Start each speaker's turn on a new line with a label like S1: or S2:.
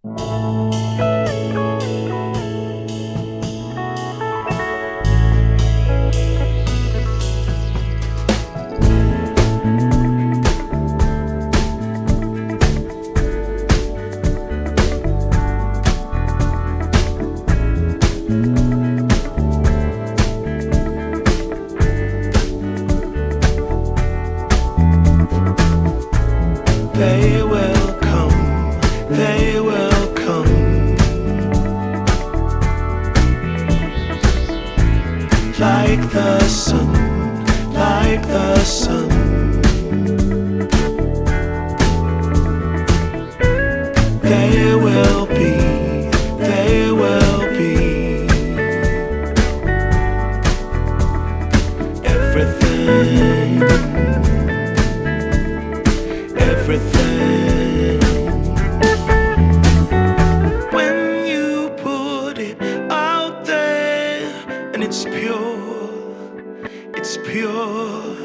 S1: They will come, they will come, like the sun, like the sun. They will be, they will be everything, everything. When you put it out there and it's pure, it's pure.